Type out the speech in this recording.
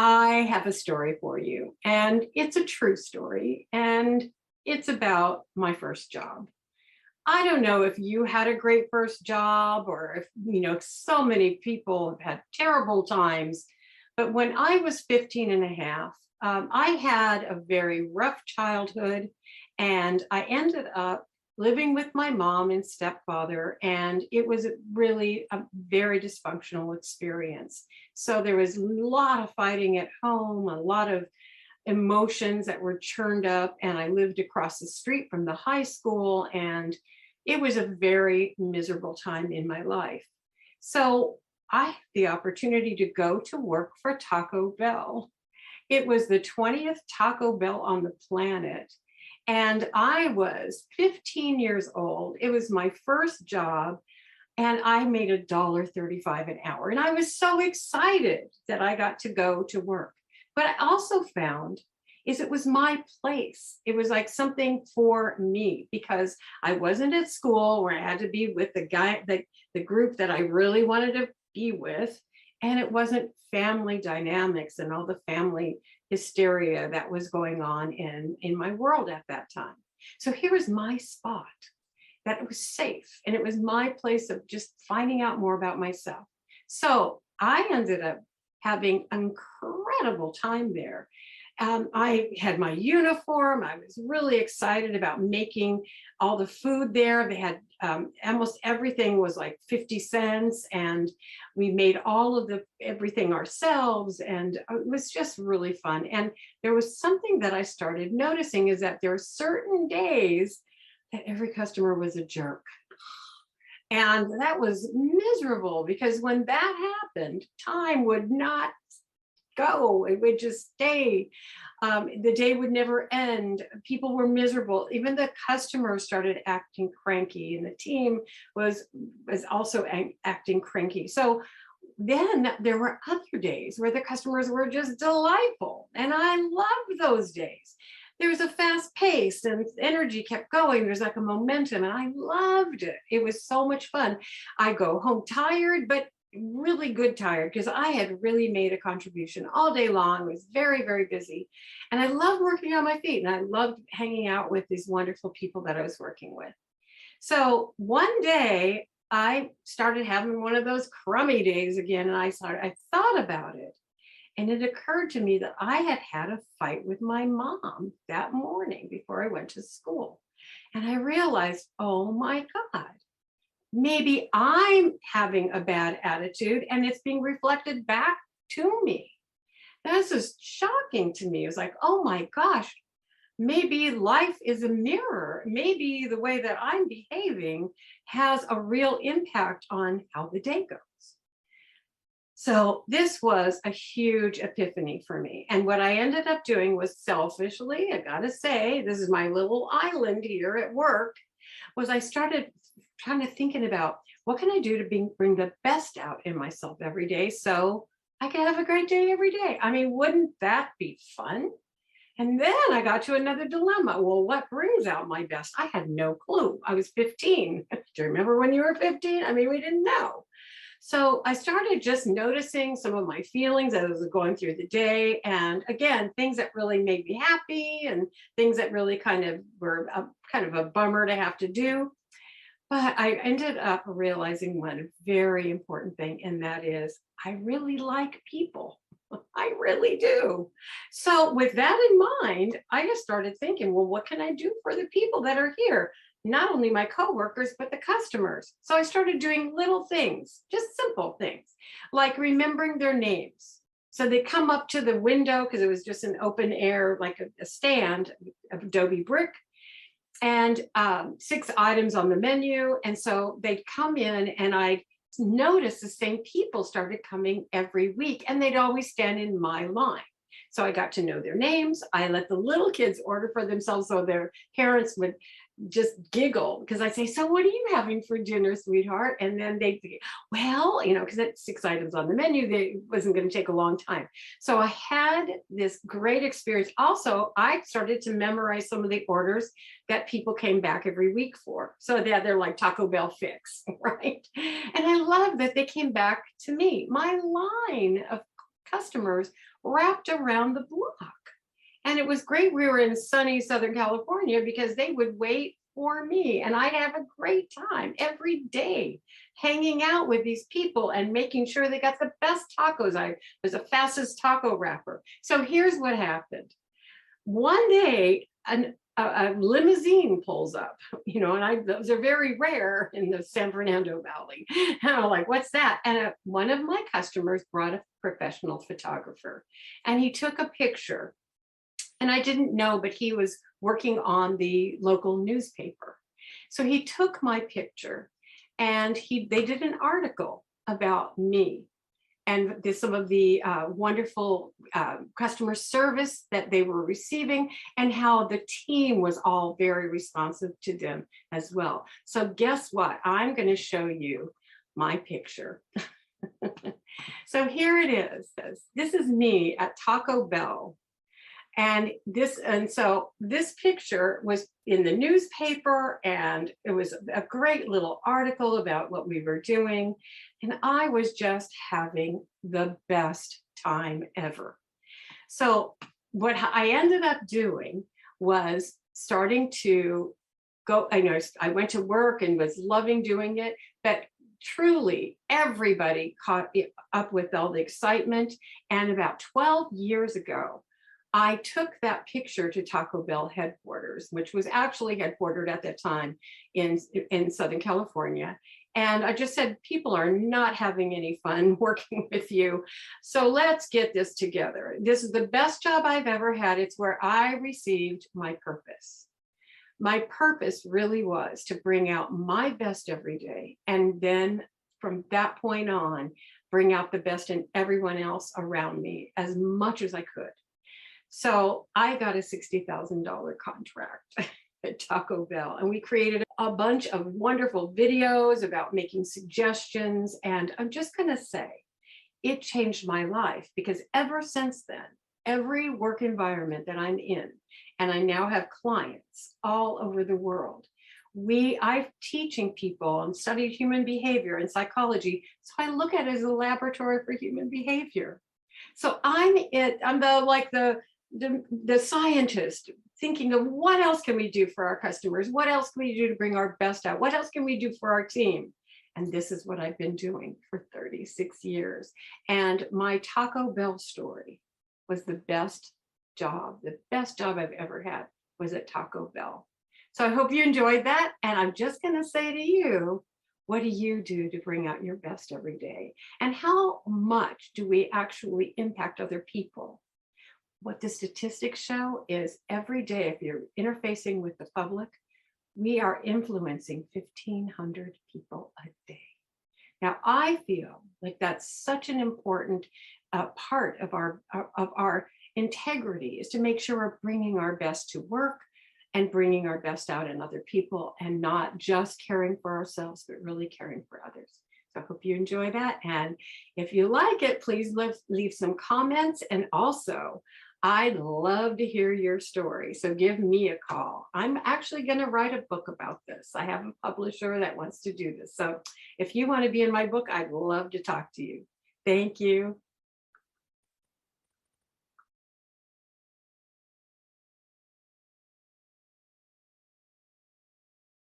I have a story for you, and it's a true story, and it's about my first job. I don't know if you had a great first job or if, so many people have had terrible times, but when I was 15 and a half, I had a very rough childhood, and I ended up living with my mom and stepfather, and it was really a very dysfunctional experience. So there was a lot of fighting at home, a lot of emotions that were churned up, and I lived across the street from the high school, and it was a very miserable time in my life. So I had the opportunity to go to work for Taco Bell. It was the 20th Taco Bell on the planet. And I was 15 years old. It was my first job, and I made $1.35 an hour. And I was so excited that I got to go to work. But I also found is it was my place. It was like something for me because I wasn't at school where I had to be with the group that I really wanted to be with. And it wasn't family dynamics and all the family hysteria that was going on in my world at that time. So here was my spot that it was safe, and it was my place of just finding out more about myself. So I ended up having an incredible time there. I had my uniform. I was really excited about making all the food there. They had almost everything was like 50 cents, and we made all of everything ourselves, and it was just really fun. And there was something that I started noticing is that there are certain days that every customer was a jerk. And that was miserable because when that happened, time would not go. It would just stay. The day would never end. People were miserable. Even the customers started acting cranky, and the team was also acting cranky. So then there were other days where the customers were just delightful, and I loved those days. There was a fast pace and energy kept going. There's like a momentum, and I loved it. It was so much fun. I go home tired, but really good tired because I had really made a contribution all day long. I was very, very busy. And I loved working on my feet, and I loved hanging out with these wonderful people that I was working with. So one day I started having one of those crummy days again, and I thought about it. And it occurred to me that I had had a fight with my mom that morning before I went to school. And I realized, oh my God, maybe I'm having a bad attitude and it's being reflected back to me. This is shocking to me. It was like, oh my gosh, maybe life is a mirror. Maybe the way that I'm behaving has a real impact on how the day goes. So this was a huge epiphany for me. And what I ended up doing was selfishly, I gotta say, this is my little island here at work, was I started kind of thinking about what can I do to bring the best out in myself every day so I can have a great day every day. I mean, wouldn't that be fun? And then I got to another dilemma. Well, what brings out my best? I had no clue. I was 15. Do you remember when you were 15? I mean, we didn't know. So I started just noticing some of my feelings as I was going through the day. And again, things that really made me happy and things that really kind of were kind of a bummer to have to do. But I ended up realizing one very important thing, and that is I really like people. I really do. So with that in mind, I just started thinking, well, what can I do for the people that are here? Not only my coworkers, but the customers. So I started doing little things, just simple things, like remembering their names. So they come up to the window because it was just an open air, like a stand of adobe brick, and 6 items on the menu. And so they'd come in, and I noticed the same people started coming every week, and they'd always stand in my line. So I got to know their names. I let the little kids order for themselves so their parents would just giggle because I say, so what are you having for dinner, sweetheart? And then they'd be, well, because that's 6 items on the menu, it wasn't going to take a long time. So I had this great experience. Also, I started to memorize some of the orders that people came back every week for. So they're like Taco Bell fix, right? And I love that they came back to me. My line of customers wrapped around the block. And it was great. We were in sunny Southern California because they would wait for me. And I'd have a great time every day hanging out with these people and making sure they got the best tacos. I was the fastest taco wrapper. So here's what happened. One day, a limousine pulls up, and those are very rare in the San Fernando Valley. And I'm like, what's that? And one of my customers brought a professional photographer, and he took a picture. And I didn't know, but he was working on the local newspaper. So he took my picture, and they did an article about me and some of the wonderful customer service that they were receiving, and how the team was all very responsive to them as well. So guess what? I'm going to show you my picture. So here it is. This is me at Taco Bell. And so this picture was in the newspaper, and it was a great little article about what we were doing. And I was just having the best time ever. So what I ended up doing was starting to go, I went to work and was loving doing it, but truly everybody caught up with all the excitement. And about 12 years ago, I took that picture to Taco Bell headquarters, which was actually headquartered at that time in Southern California. And I just said, people are not having any fun working with you. So let's get this together. This is the best job I've ever had. It's where I received my purpose. My purpose really was to bring out my best every day. And then from that point on, bring out the best in everyone else around me as much as I could. So I got a $60,000 contract at Taco Bell, and we created a bunch of wonderful videos about making suggestions. And I'm just going to say, it changed my life, because ever since then, every work environment that I'm in, and I now have clients all over the world, I'm teaching people and studied human behavior and psychology. So I look at it as a laboratory for human behavior. So I'm the scientist, thinking of what else can we do for our customers? What else can we do to bring our best out? What else can we do for our team? And this is what I've been doing for 36 years. And my Taco Bell story was the best job I've ever had was at Taco Bell. So I hope you enjoyed that. And I'm just going to say to you, what do you do to bring out your best every day? And how much do we actually impact other people? What the statistics show is every day, if you're interfacing with the public, we are influencing 1,500 people a day. Now, I feel like that's such an important part of our integrity, is to make sure we're bringing our best to work and bringing our best out in other people, and not just caring for ourselves, but really caring for others. So I hope you enjoy that. And if you like it, please leave some comments. And also, I'd love to hear your story. So give me a call. I'm actually going to write a book about this. I have a publisher that wants to do this. So if you want to be in my book, I'd love to talk to you. Thank you.